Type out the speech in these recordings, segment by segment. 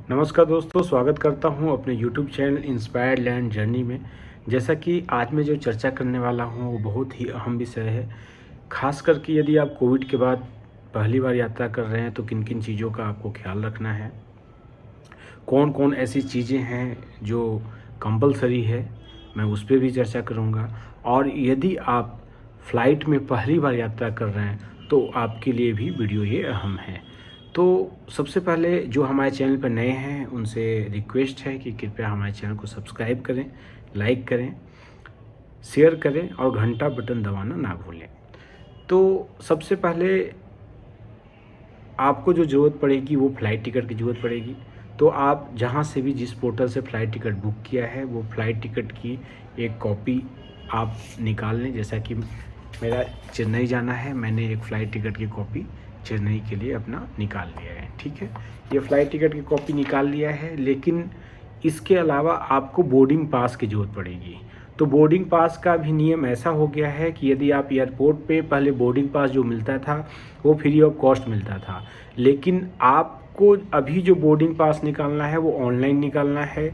नमस्कार दोस्तों, स्वागत करता हूं अपने YouTube channel inspired land journey में। जैसा कि आज मैं जो चर्चा करने वाला हूं वो बहुत ही अहम विषय है। ख़ास करके यदि आप कोविड के बाद पहली बार यात्रा कर रहे हैं तो किन किन चीज़ों का आपको ख्याल रखना है, कौन कौन ऐसी चीज़ें हैं जो कंपलसरी है, मैं उस पर भी चर्चा करूँगा। और यदि आप फ़्लाइट में पहली बार यात्रा कर रहे हैं तो आपके लिए भी वीडियो ये अहम है। तो सबसे पहले जो हमारे चैनल पर नए हैं उनसे रिक्वेस्ट है कि कृपया हमारे चैनल को सब्सक्राइब करें, लाइक करें, शेयर करें और घंटा बटन दबाना ना भूलें। तो सबसे पहले आपको जो ज़रूरत पड़ेगी वो फ़्लाइट टिकट की ज़रूरत पड़ेगी। तो आप जहाँ से भी जिस पोर्टल से फ़्लाइट टिकट बुक किया है वो फ़्लाइट टिकट की एक कॉपी आप निकाल लें। जैसा कि मेरा चेन्नई जाना है, मैंने एक फ़्लाइट टिकट की कॉपी चेन्नई के लिए अपना निकाल लिया है। ठीक है, ये फ़्लाइट टिकट की कॉपी निकाल लिया है, लेकिन इसके अलावा आपको बोर्डिंग पास की ज़रूरत पड़ेगी। तो बोर्डिंग पास का भी नियम ऐसा हो गया है कि यदि आप एयरपोर्ट पे पहले बोर्डिंग पास जो मिलता था वो फ्री ऑफ कॉस्ट मिलता था, लेकिन आपको अभी जो बोर्डिंग पास निकालना है वो ऑनलाइन निकालना है।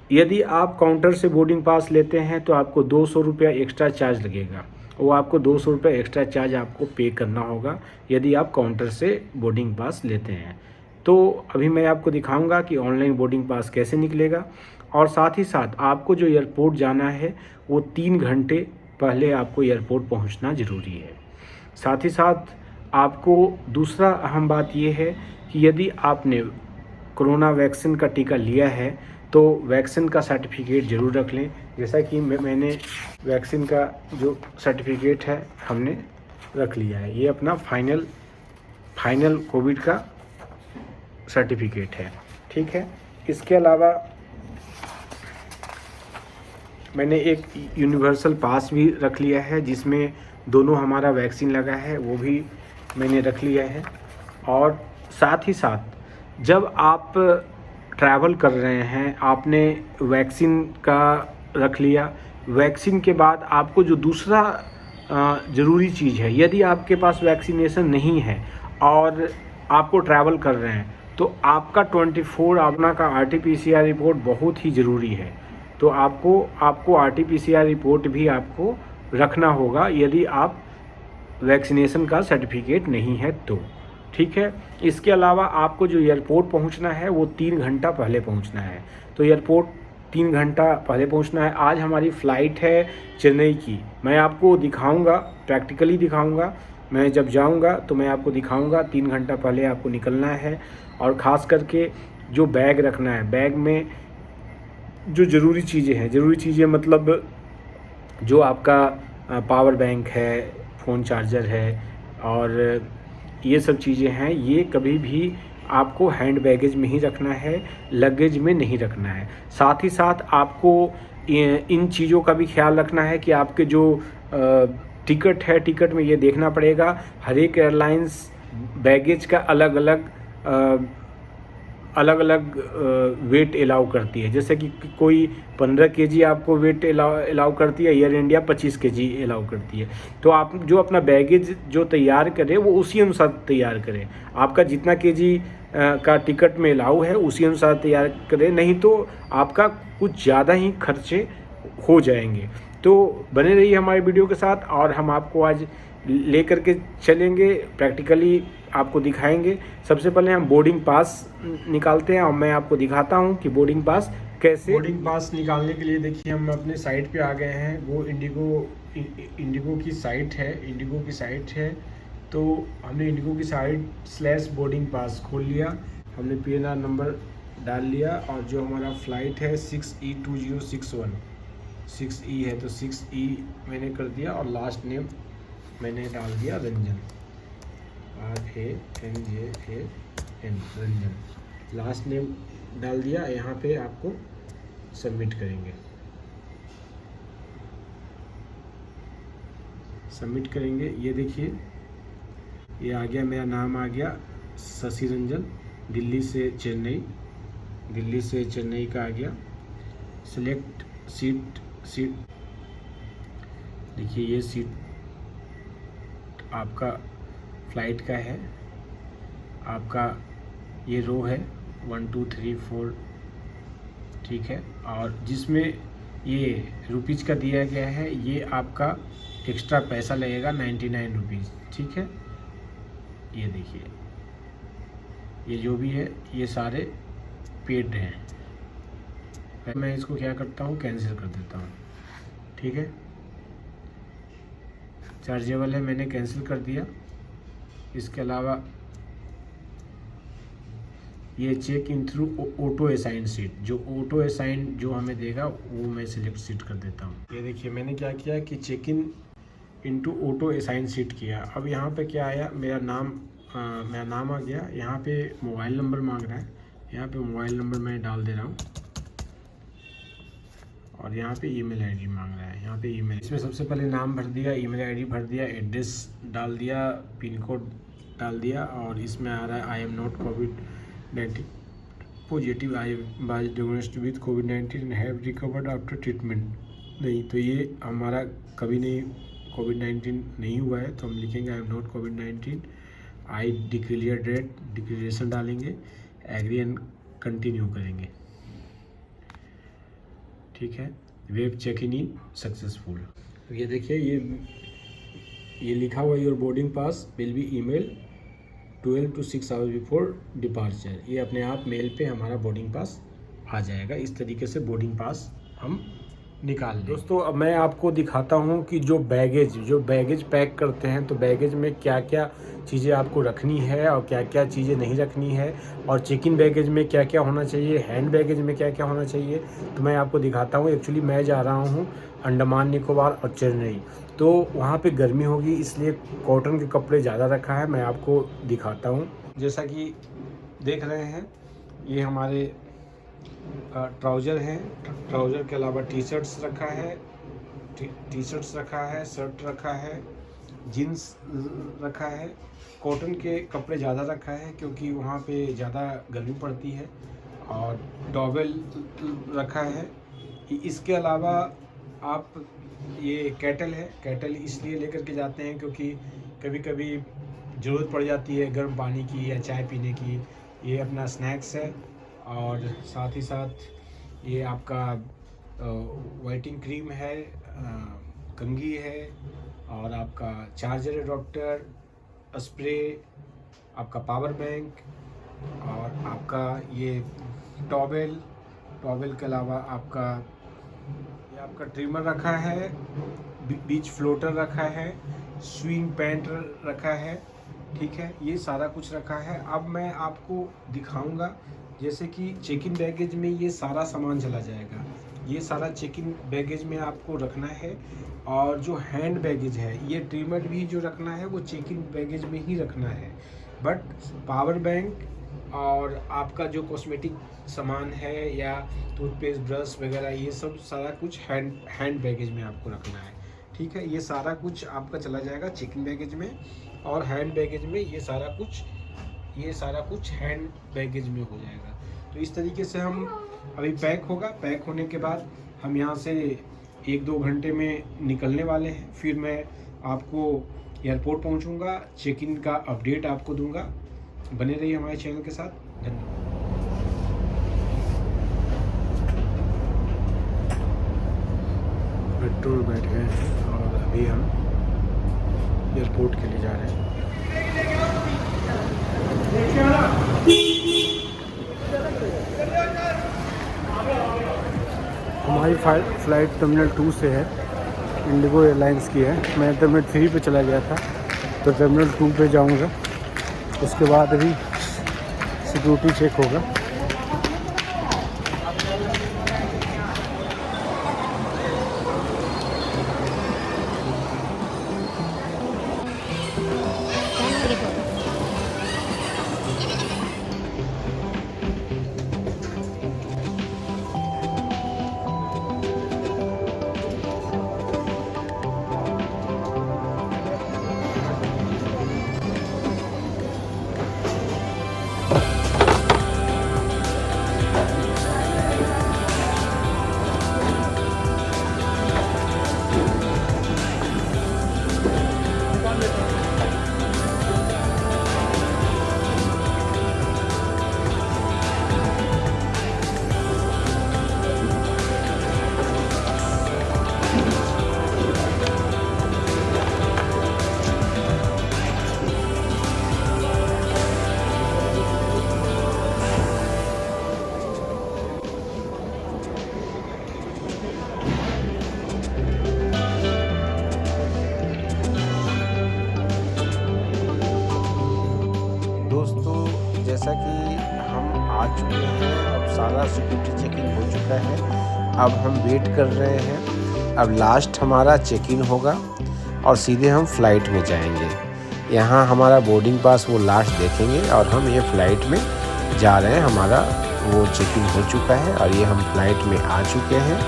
यदि आप काउंटर से बोर्डिंग पास लेते हैं तो आपको 200 रुपया एक्स्ट्रा चार्ज लगेगा। वो आपको 200 रुपये एक्स्ट्रा चार्ज आपको पे करना होगा यदि आप काउंटर से बोर्डिंग पास लेते हैं। तो अभी मैं आपको दिखाऊंगा कि ऑनलाइन बोर्डिंग पास कैसे निकलेगा। और साथ ही साथ आपको जो एयरपोर्ट जाना है वो 3 घंटे पहले आपको एयरपोर्ट पहुंचना ज़रूरी है। साथ ही साथ आपको दूसरा अहम बात यह है कि यदि आपने कोरोना वैक्सीन का टीका लिया है तो वैक्सीन का सर्टिफिकेट ज़रूर रख लें। जैसा कि मैंने वैक्सीन का जो सर्टिफिकेट है हमने रख लिया है, ये अपना फाइनल कोविड का सर्टिफिकेट है। ठीक है, इसके अलावा मैंने एक यूनिवर्सल पास भी रख लिया है जिसमें दोनों हमारा वैक्सीन लगा है, वो भी मैंने रख लिया है। और साथ ही साथ जब आप ट्रैवल कर रहे हैं, आपने वैक्सीन का रख लिया। वैक्सीन के बाद आपको जो दूसरा ज़रूरी चीज़ है, यदि आपके पास वैक्सीनेशन नहीं है और आपको ट्रैवल कर रहे हैं तो आपका 24 आवर का RT-PCR रिपोर्ट बहुत ही ज़रूरी है। तो आपको RT-PCR रिपोर्ट भी आपको रखना होगा यदि आप वैक्सीनेशन का सर्टिफिकेट नहीं है तो। ठीक है, इसके अलावा आपको जो एयरपोर्ट पहुंचना है वो 3 घंटा पहले पहुंचना है। तो एयरपोर्ट 3 घंटा पहले पहुंचना है। आज हमारी फ़्लाइट है चेन्नई की, मैं आपको दिखाऊंगा, प्रैक्टिकली दिखाऊंगा। मैं जब जाऊंगा तो मैं आपको दिखाऊंगा। 3 घंटा पहले आपको निकलना है। और ख़ास करके जो बैग रखना है, बैग में जो ज़रूरी चीज़ें मतलब जो आपका पावर बैंक है, फ़ोन चार्जर है और ये सब चीज़ें हैं, ये कभी भी आपको हैंड बैगेज में ही रखना है, लगेज में नहीं रखना है। साथ ही साथ आपको इन चीज़ों का भी ख्याल रखना है कि आपके जो टिकट है, टिकट में ये देखना पड़ेगा हर एक एयरलाइंस बैगेज का अलग अलग वेट अलाउ करती है। जैसे कि कोई 15 केजी आपको वेट अलाउ करती है, एयर इंडिया 25 केजी अलाउ करती है। तो आप जो अपना बैगेज जो तैयार करें वो उसी अनुसार तैयार करें। आपका जितना केजी का टिकट में अलाउ है उसी अनुसार तैयार करें, नहीं तो आपका कुछ ज़्यादा ही खर्चे हो जाएंगे। तो बने रहिए हमारे वीडियो के साथ और हम आपको आज ले करके चलेंगे, प्रैक्टिकली आपको दिखाएंगे। सबसे पहले हम बोर्डिंग पास निकालते हैं और मैं आपको दिखाता हूं कि बोर्डिंग पास कैसे। बोर्डिंग पास निकालने के लिए देखिए हम अपने साइट पे आ गए हैं। वो इंडिगो की साइट है। तो हमने इंडिगो की साइट /बोर्डिंग पास खोल लिया। हमने PNR नंबर डाल लिया और जो हमारा फ़्लाइट है 6E2061 6E है तो 6E मैंने कर दिया और लास्ट नेम मैंने डाल दिया Ranjan, RANJAN Ranjan. Last name डाल दिया। यहाँ पे आपको सबमिट करेंगे। ये देखिए ये आ गया, मेरा नाम आ गया शशि रंजन, दिल्ली से चेन्नई का आ गया। सिलेक्ट सीट देखिए ये सीट आपका फ़्लाइट का है, आपका ये रो है 1 2 3 4, ठीक है। और जिसमें ये रुपीज़ का दिया गया है, ये आपका एक्स्ट्रा पैसा लगेगा 99 रुपीज़, ठीक है। ये देखिए, ये जो भी है ये सारे पेड हैं। मैं इसको क्या करता हूँ, कैंसिल कर देता हूँ, ठीक है। चार्जेबल है, मैंने कैंसिल कर दिया। इसके अलावा ये check in through auto assign seat, जो ऑटो असाइन जो हमें देगा वो मैं सिलेक्ट सीट कर देता हूँ। ये देखिए मैंने क्या किया कि check in into auto assign seat किया। अब यहाँ पे क्या आया, मेरा नाम आ गया। यहाँ पे मोबाइल नंबर मांग रहा है, यहाँ पे मोबाइल नंबर मैं डाल दे रहा हूँ। और यहाँ पे ईमेल आईडी मांग रहा है, यहाँ पे ईमेल, इसमें सबसे पहले नाम भर दिया, ईमेल आईडी भर दिया, एड्रेस डाल दिया, पिन कोड डाल दिया। और इसमें आ रहा है आई am not covid positive, I was diagnosed with covid and have recovered after treatment. नहीं, तो ये हमारा कभी नहीं कोविड-19 नहीं हुआ है, तो हम लिखेंगे आई एम नॉट कोविड-19। आई डिक्लेयर डेट, डिक्लेरेशन डालेंगे, एग्री एंड कंटिन्यू करेंगे, ठीक है। Web check in successful. ये देखिए ये लिखा हुआ your boarding pass will be email 12 to 6 hours before departure. ये अपने आप मेल पे हमारा बोर्डिंग पास आ जाएगा। इस तरीके से बोर्डिंग पास हम निकाल लें। दोस्तों अब मैं आपको दिखाता हूँ कि जो बैगेज पैक करते हैं, तो बैगेज में क्या क्या चीज़ें आपको रखनी है और क्या क्या चीज़ें नहीं रखनी है, और चेक इन बैगेज में क्या क्या होना चाहिए, हैंड बैगेज में क्या क्या होना चाहिए, तो मैं आपको दिखाता हूँ। एक्चुअली मैं जा रहा हूँ अंडमान निकोबार और चेन्नई, तो वहाँ पे गर्मी होगी, इसलिए कॉटन के कपड़े ज़्यादा रखा है। मैं आपको दिखाता हूँ। जैसा कि देख रहे हैं, ये हमारे ट्राउज़र हैं। ट्राउज़र के अलावा टी शर्ट्स रखा है, शर्ट रखा है, जीन्स रखा है। कॉटन के कपड़े ज़्यादा रखा है क्योंकि वहाँ पे ज़्यादा गर्मी पड़ती है। और टॉवेल रखा है। इसके अलावा आप ये केटल है, केटल इसलिए लेकर के जाते हैं क्योंकि कभी कभी ज़रूरत पड़ जाती है गर्म पानी की या चाय पीने की। ये अपना स्नैक्स है। और साथ ही साथ ये आपका वाइटिंग क्रीम है, कंघी है, और आपका चार्जर अडॉप्टर, स्प्रे, आपका पावर बैंक, और आपका ये टॉवेल के अलावा आपका ट्रिमर रखा है, बीच फ्लोटर रखा है, स्विंग पैंट रखा है, ठीक है। ये सारा कुछ रखा है। अब मैं आपको दिखाऊंगा, जैसे कि चेक इन बैगेज में ये सारा सामान चला जाएगा। ये सारा चेक इन बैगेज में आपको रखना है। और जो हैंड बैगेज है, ये ट्रिमर भी जो रखना है वो चेक इन बैगेज में ही रखना है। बट पावर बैंक और आपका जो कॉस्मेटिक सामान है या टूथपेस्ट, ब्रश वगैरह, ये सब सारा कुछ हैंड बैगेज में आपको रखना है, ठीक है। ये सारा कुछ आपका चला जाएगा चेक इन बैगेज में। और हैंड बैगेज में ये सारा कुछ हैंड बैगेज में हो जाएगा। तो इस तरीके से हम अभी पैक होगा। पैक होने के बाद हम यहाँ से 1-2 घंटे में निकलने वाले हैं। फिर मैं आपको एयरपोर्ट पहुँचूँगा, चेक इन का अपडेट आपको दूंगा। बने रहिए हमारे चैनल के साथ। धन्यवाद। मेट्रो में बैठ गए हैं और अभी हम एयरपोर्ट के लिए जा रहे हैं। हमारी फ्लाइट टर्मिनल 2 से है, इंडिगो एयरलाइंस की है। मैं टर्मिनल 3 पे चला गया था, तो टर्मिनल 2 पे जाऊंगा। उसके बाद अभी सिक्योरिटी चेक होगा। आ चुके हैं। अब सारा सिक्योरिटी चेकिंग हो चुका है। अब हम वेट कर रहे हैं। अब लास्ट हमारा चेक इन होगा और सीधे हम फ़्लाइट में जाएंगे। यहाँ हमारा बोर्डिंग पास वो लास्ट देखेंगे और हम ये फ़्लाइट में जा रहे हैं। हमारा वो चेक इन हो चुका है और ये हम फ़्लाइट में आ चुके हैं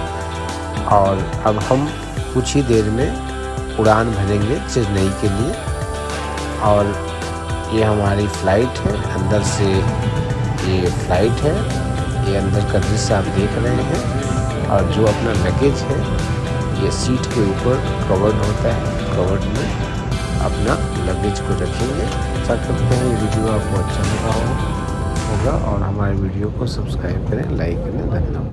और अब हम कुछ ही देर में उड़ान भरेंगे चेन्नई के लिए। और ये हमारी फ़्लाइट है, अंदर से ये फ़्लाइट है, ये अंदर का दृश्य आप देख रहे हैं। और जो अपना लगेज है ये सीट के ऊपर कवर्ड होता है, कवर्ड में अपना लगेज को रखेंगे। आशा करते हैं ये वीडियो आपको अच्छा लगा होगा और हमारे वीडियो को सब्सक्राइब करें, लाइक करें। धन्यवाद।